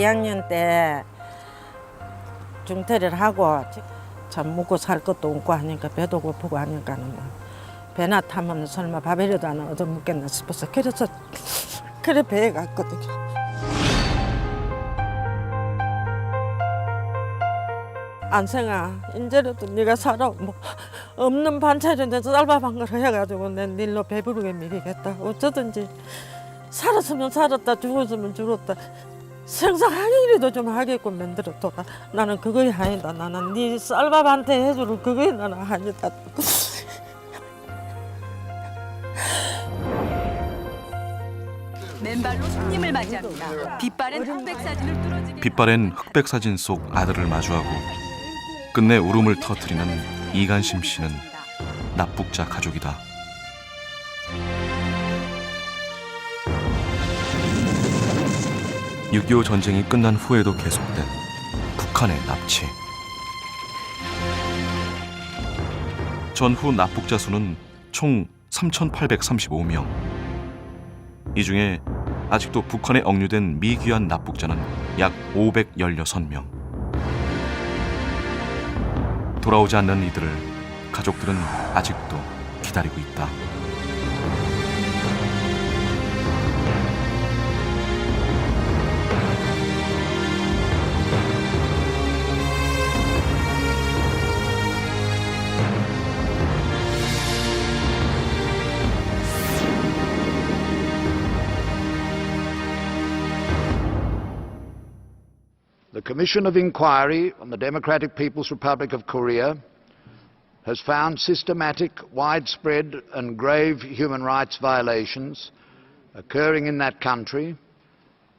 2학년 때 중퇴를 하고 참 먹고 살 것도 없고 하니까 배도 고프고 하니까는 뭐 배나 타면 설마 밥이라도 하나 얻어먹겠나 싶어서 그래서 그래 배에 갔거든요. 안생아, 이제라도 네가 살아. 뭐 없는 반찬인데 쌀밥 한 그릇 해가지고 내 일로 배부르게 먹이겠다. 어쩌든지 살았으면 살았다, 죽었으면 죽었다. 생사하기라도 좀 하게끔 만들어둬라. 나는 그거이 아니다. 나는 네 쌀밥한테 해주는 그거이 나는 아니다. 맨발로 손님을 맞이합니다. 빛바랜 흑백 사진을 뚫어지게. 빛바랜 흑백 사진 속 아들을 마주하고 끝내 울음을 터뜨리는 이간심 씨는 납북자 가족이다. (6.25) 전쟁이 끝난 후에도 계속된 북한의 납치. 전후 납북자 수는 총 3,835명. 이 중에 아직도 북한에 억류된 미귀한 납북자는 약 516명. 돌아오지 않는 이들을 가족들은 아직도 기다리고 있다. The Commission of Inquiry on the Democratic People's Republic of Korea has found systematic, widespread and grave human rights violations occurring in that country.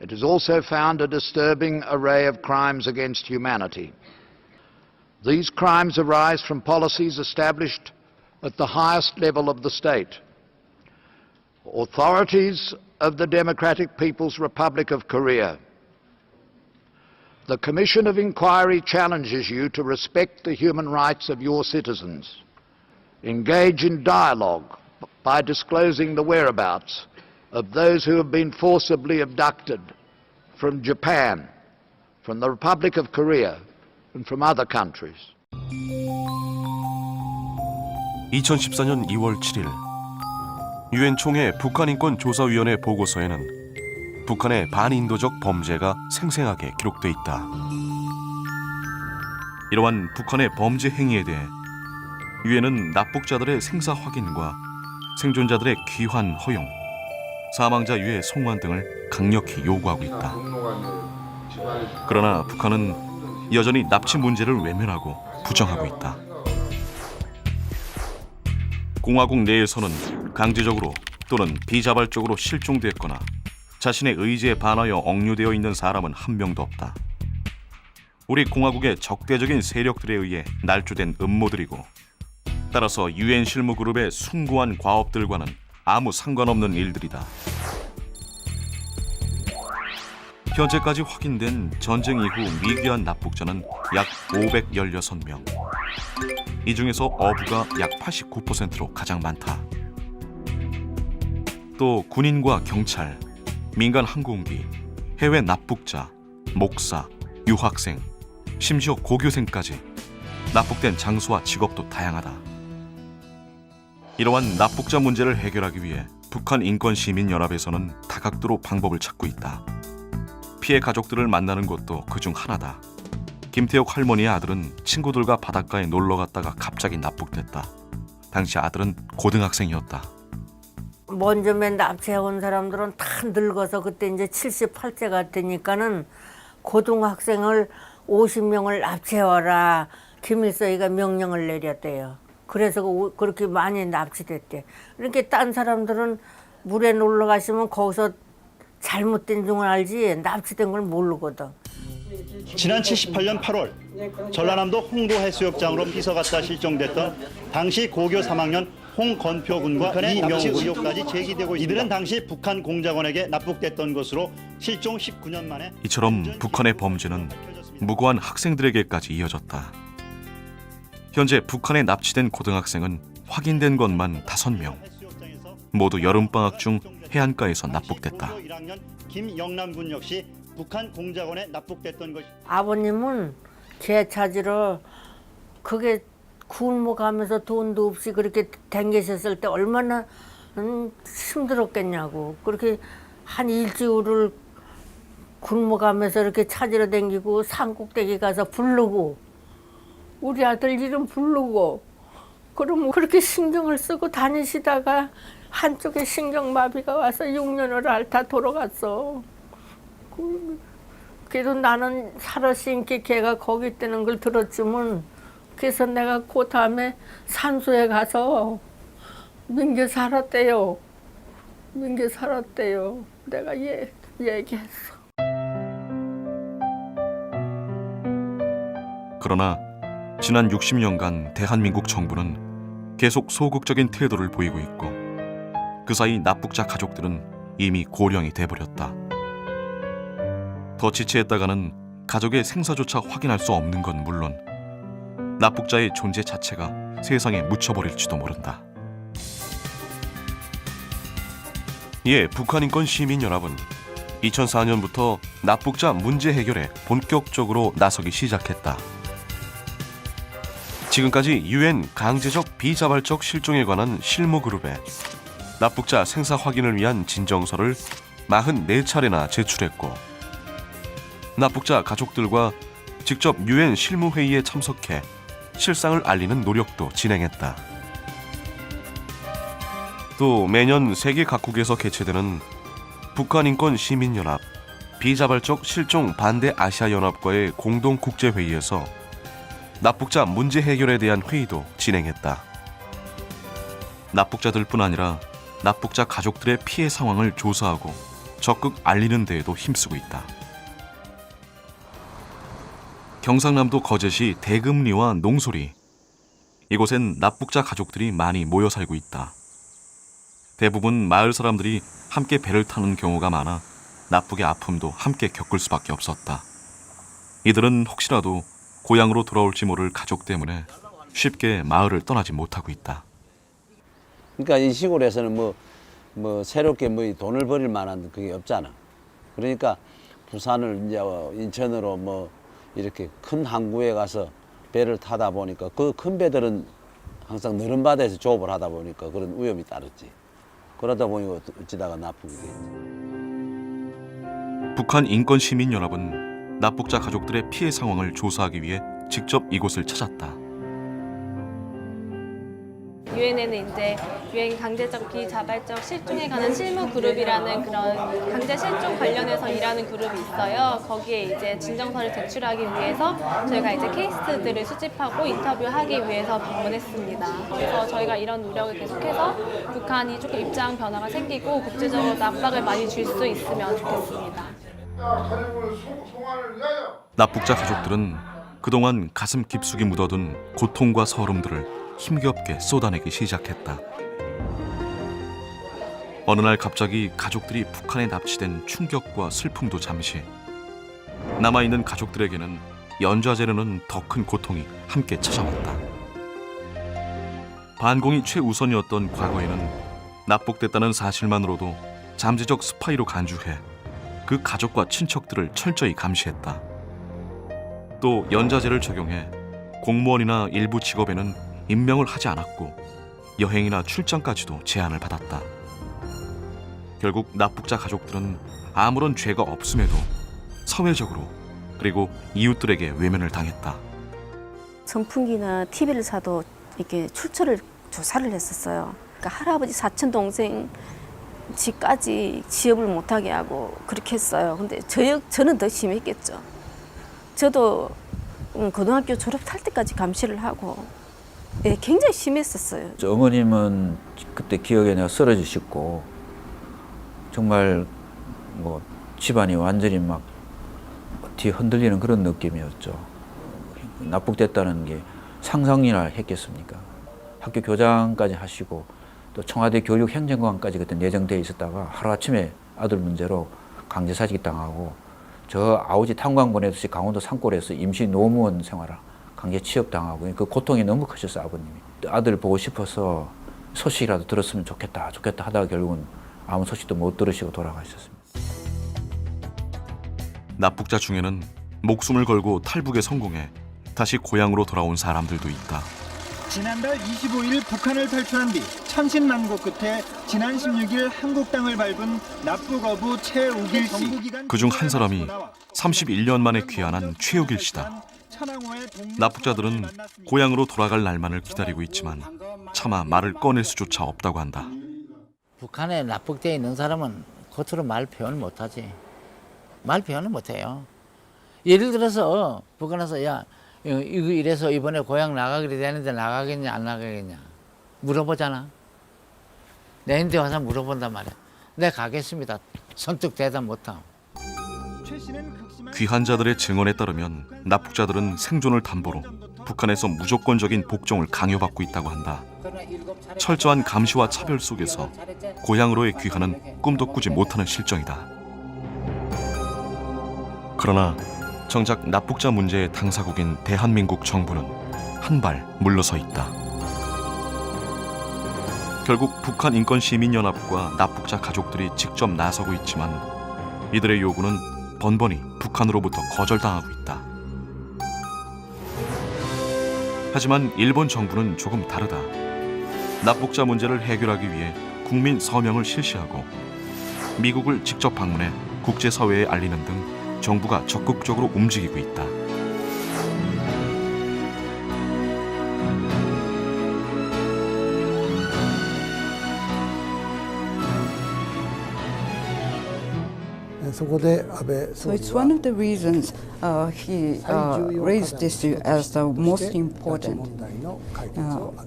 It has also found a disturbing array of crimes against humanity. These crimes arise from policies established at the highest level of the state. Authorities of the Democratic People's Republic of Korea, the Commission of Inquiry challenges you to respect the human rights of your citizens, engage in dialogue by disclosing the whereabouts of those who have been forcibly abducted from Japan, from the Republic of Korea, and from other countries. 2014년 2월 7일 유엔 총회 북한인권조사위원회 보고서에는 북한의 반인도적 범죄가 생생하게 기록돼 있다. 이러한 북한의 범죄 행위에 대해 유엔은 납북자들의 생사 확인과 생존자들의 귀환 허용, 사망자 유해 송환 등을 강력히 요구하고 있다. 그러나 북한은 여전히 납치 문제를 외면하고 부정하고 있다. 공화국 내에서는 강제적으로 또는 비자발적으로 실종됐거나 자신의 의지에 반하여 억류되어 있는 사람은 한 명도 없다. 우리 공화국의 적대적인 세력들에 의해 날조된 음모들이고, 따라서 유엔 실무 그룹의 숭고한 과업들과는 아무 상관없는 일들이다. 현재까지 확인된 전쟁 이후 미귀한 납북자는 약 516명. 이 중에서 어부가 약 89%로 가장 많다. 또 군인과 경찰, 민간 항공기, 해외 납북자, 목사, 유학생, 심지어 고교생까지 납북된 장소와 직업도 다양하다. 이러한 납북자 문제를 해결하기 위해 북한인권시민연합에서는 다각도로 방법을 찾고 있다. 피해 가족들을 만나는 것도 그중 하나다. 김태옥 할머니의 아들은 친구들과 바닷가에 놀러 갔다가 갑자기 납북됐다. 당시 아들은 고등학생이었다. 먼저 맨 납치해온 사람들은 다 늙어서 그때 이제 78세가 되니까는 고등학생을 50명을 납치해와라. 김일성이가 명령을 내렸대요. 그래서 그렇게 많이 납치됐대. 이렇게 딴 사람들은 물에 놀러 가시면 거기서 잘못된 줄 알지 납치된 걸 모르거든. 지난 78년 8월 전라남도 홍도 해수욕장으로 삐서갔다 실종됐던 당시 고교 3학년 홍건표 군과 이명우 의혹까지 제기되고 있습니다. 이들은 당시 북한 공작원에게 납북됐던 것으로 실종 19년 만에 이처럼 북한의 범죄는 무고한 학생들에게까지 이어졌다. 현재 북한에 납치된 고등학생은 확인된 것만 5명. 모두 여름방학 중 해안가에서 납북됐다. 김영남 군 역시 북한 공작원에 납북됐던 것이 아버님은 개 찾으러 그게 굶어가면서 돈도 없이 그렇게 댕기셨을 때 얼마나 힘들었겠냐고. 그렇게 한 일주일을 굶어가면서 이렇게 찾으러 댕기고 산꼭대기 가서 부르고 우리 아들 이름 부르고 그러면 그렇게 신경을 쓰고 다니시다가 한쪽에 신경마비가 와서 6년을 앓다 돌아갔어. 그래도 나는 살아있게 걔가 거기 있다는 걸 들었지만 그래서 내가 그 다음에 산소에 가서 민규 살았대요. 민규 살았대요. 내가 얘기했어. 그러나 지난 60년간 대한민국 정부는 계속 소극적인 태도를 보이고 있고 그 사이 납북자 가족들은 이미 고령이 돼버렸다. 더 지체했다가는 가족의 생사조차 확인할 수 없는 건 물론 납북자의 존재 자체가 세상에 묻혀버릴지도 모른다. 이에 북한인권시민연합은 2004년부터 납북자 문제 해결에 본격적으로 나서기 시작했다. 지금까지 UN 강제적 비자발적 실종에 관한 실무그룹에 납북자 생사 확인을 위한 진정서를 44차례나 제출했고 납북자 가족들과 직접 UN 실무회의에 참석해 실상을 알리는 노력도 진행했다. 또 매년 세계 각국에서 개최되는 북한인권시민연합 비자발적 실종 반대 아시아연합과의 공동 국제회의에서 납북자 문제 해결에 대한 회의도 진행했다. 납북자들뿐 아니라 납북자 가족들의 피해 상황을 조사하고 적극 알리는 데에도 힘쓰고 있다. 경상남도 거제시 대금리와 농소리, 이곳엔 납북자 가족들이 많이 모여 살고 있다. 대부분 마을 사람들이 함께 배를 타는 경우가 많아 납북의 아픔도 함께 겪을 수밖에 없었다. 이들은 혹시라도 고향으로 돌아올지 모를 가족 때문에 쉽게 마을을 떠나지 못하고 있다. 그러니까 이 시골에서는 뭐 새롭게 뭐 돈을 벌일 만한 그게 없잖아. 그러니까 부산을 이제 인천으로 뭐 이렇게 큰 항구에 가서 배를 타다 보니까 그 큰 배들은 항상 너른 바다에서 조업을 하다 보니까 그런 위험이 따르지. 그러다 보니 어찌다가 납북이 됐지. 북한인권시민연합은 납북자 가족들의 피해 상황을 조사하기 위해 직접 이곳을 찾았다. 유엔에는 이제 유엔 강제적 비자발적 실종에 관한 실무 그룹이라는 그런 강제 실종 관련해서 일하는 그룹이 있어요. 거기에 이제 진정서를 제출하기 위해서 저희가 이제 케이스들을 수집하고 인터뷰하기 위해서 방문했습니다. 그래서 저희가 이런 노력을 계속해서 북한이 조금 입장 변화가 생기고 국제적으로 압박을 많이 줄 수 있으면 좋겠습니다. 납북자 가족들은 그동안 가슴 깊숙이 묻어둔 고통과 서름들을 힘겹게 쏟아내기 시작했다. 어느 날 갑자기 가족들이 북한에 납치된 충격과 슬픔도 잠시, 남아있는 가족들에게는 연좌제로는 더 큰 고통이 함께 찾아왔다. 반공이 최우선이었던 과거에는 납북됐다는 사실만으로도 잠재적 스파이로 간주해 그 가족과 친척들을 철저히 감시했다. 또 연좌제를 적용해 공무원이나 일부 직업에는 임명을 하지 않았고 여행이나 출장까지도 제한을 받았다. 결국 납북자 가족들은 아무런 죄가 없음에도 사회적으로 그리고 이웃들에게 외면을 당했다. 선풍기나 TV를 사도 이렇게 출처를 조사를 했었어요. 그러니까 할아버지 사촌 동생 집까지 취업을 못하게 하고 그렇게 했어요. 근데 저는 더 심했겠죠. 저도 고등학교 졸업할 때까지 감시를 하고 굉장히 심했었어요. 어머님은 그때 기억에 내가 쓰러지셨고 정말 뭐 집안이 완전히 막 뒤에 흔들리는 그런 느낌이었죠. 납북됐다는 게 상상이나 했겠습니까? 학교 교장까지 하시고 또 청와대 교육행정관까지 그때 내정되어 있었다가 하루아침에 아들 문제로 강제사직 당하고 저 아우지 탄광 보내듯이 강원도 산골에서 임시 노무원 생활을 강제 취업당하고 그 고통이 너무 크셨어요, 아버님이. 아들 보고 싶어서 소식이라도 들었으면 좋겠다 하다가 결국은 아무 소식도 못 들으시고 돌아가셨습니다. 납북자 중에는 목숨을 걸고 탈북에 성공해 다시 고향으로 돌아온 사람들도 있다. 지난달 25일 북한을 탈출한 뒤 천신만고 끝에 지난 16일 한국 땅을 밟은 납북 어부 최우길 씨. 그중 한 사람이 31년 만에 귀환한 최우길 씨다. 납북자들은 고향으로 돌아갈 날만을 기다리고 있지만 차마 말을 꺼낼 수조차 없다고 한다. 북한에 납북되어 있는 사람은 겉으로 말 표현을 못하지. 말 표현을 못해요. 예를 들어서 북한에서 야 이거 이래서 이번에 고향 나가기로 되는데 나가겠냐 안 나가겠냐 물어보잖아. 내한테 와서 물어본단 말이야. 네 가겠습니다. 선뜻 대답 못함. 귀환자들의 증언에 따르면 납북자들은 생존을 담보로 북한에서 무조건적인 복종을 강요받고 있다고 한다. 철저한 감시와 차별 속에서 고향으로의 귀환은 꿈도 꾸지 못하는 실정이다. 그러나 정작 납북자 문제의 당사국인 대한민국 정부는 한 발 물러서 있다. 결국 북한인권시민연합과 납북자 가족들이 직접 나서고 있지만 이들의 요구는 번번이 북한으로부터 거절당하고 있다. 하지만 일본 정부는 조금 다르다. 납북자 문제를 해결하기 위해 국민 서명을 실시하고 미국을 직접 방문해 국제사회에 알리는 등 정부가 적극적으로 움직이고 있다. So it's one of the reasons he raised this issue as the most important.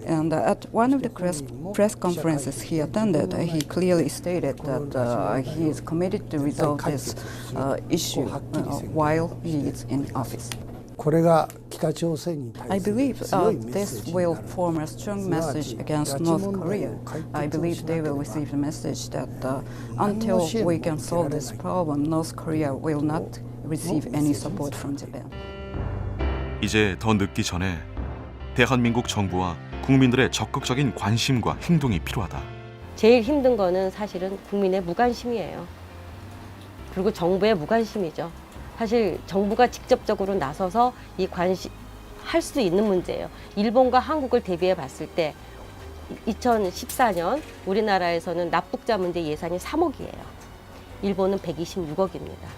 And at one of the press conferences he attended, he clearly stated that he is committed to resolve this issue while he is in office. I believe this will form a strong message against North Korea. I believe they will receive the message that until we can solve this problem, North Korea will not receive any support from Japan. 이제 더 늦기 전에 대한민국 정부와 국민들의 적극적인 관심과 행동이 필요하다. 제일 힘든 거는 사실은 국민의 무관심이에요. 그리고 정부의 무관심이죠. 사실 정부가 직접적으로 나서서 이 할 수 있는 문제예요. 일본과 한국을 대비해 봤을 때 2014년 우리나라에서는 납북자 문제 예산이 3억이에요. 일본은 126억입니다.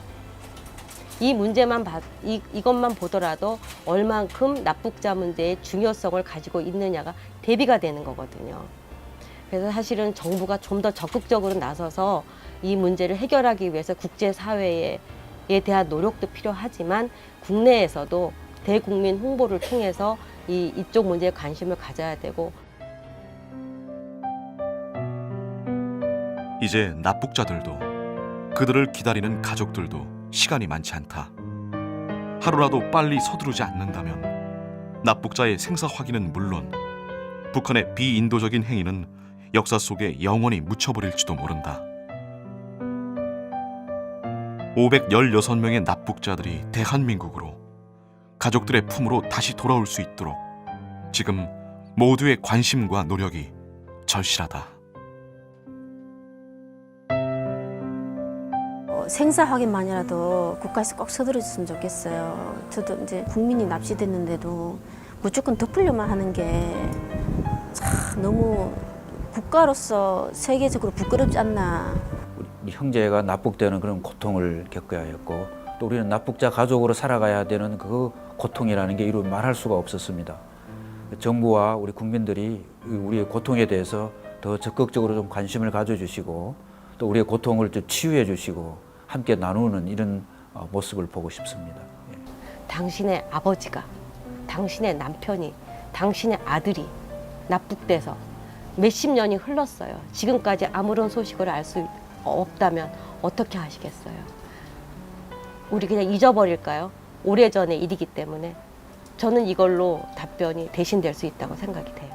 이 문제만 이것만 보더라도 얼만큼 납북자 문제의 중요성을 가지고 있느냐가 대비가 되는 거거든요. 그래서 사실은 정부가 좀 더 적극적으로 나서서 이 문제를 해결하기 위해서 국제사회에 대한 노력도 필요하지만 국내에서도 대국민 홍보를 통해서 이쪽 문제에 관심을 가져야 되고. 이제 납북자들도 그들을 기다리는 가족들도 시간이 많지 않다. 하루라도 빨리 서두르지 않는다면 납북자의 생사 확인은 물론 북한의 비인도적인 행위는 역사 속에 영원히 묻혀버릴지도 모른다. 516명의 납북자들이 대한민국으로 가족들의 품으로 다시 돌아올 수 있도록 지금 모두의 관심과 노력이 절실하다. 생사 확인만이라도 국가에서 꼭 서두르셨으면 좋겠어요. 저도 이제 국민이 납치됐는데도 무조건 덮으려만 하는 게 참 너무 국가로서 세계적으로 부끄럽지 않나. 우리 형제가 납북되는 그런 고통을 겪어야 했고 또 우리는 납북자 가족으로 살아가야 되는 그 고통이라는 게 이루 말할 수가 없었습니다. 정부와 우리 국민들이 우리의 고통에 대해서 더 적극적으로 좀 관심을 가져주시고 또 우리의 고통을 좀 치유해 주시고 함께 나누는 이런 모습을 보고 싶습니다. 당신의 아버지가, 당신의 남편이, 당신의 아들이 납북돼서 몇십 년이 흘렀어요. 지금까지 아무런 소식을 알 수 없다면 어떻게 하시겠어요? 우리 그냥 잊어버릴까요? 오래전의 일이기 때문에 저는 이걸로 답변이 대신될 수 있다고 생각이 돼요.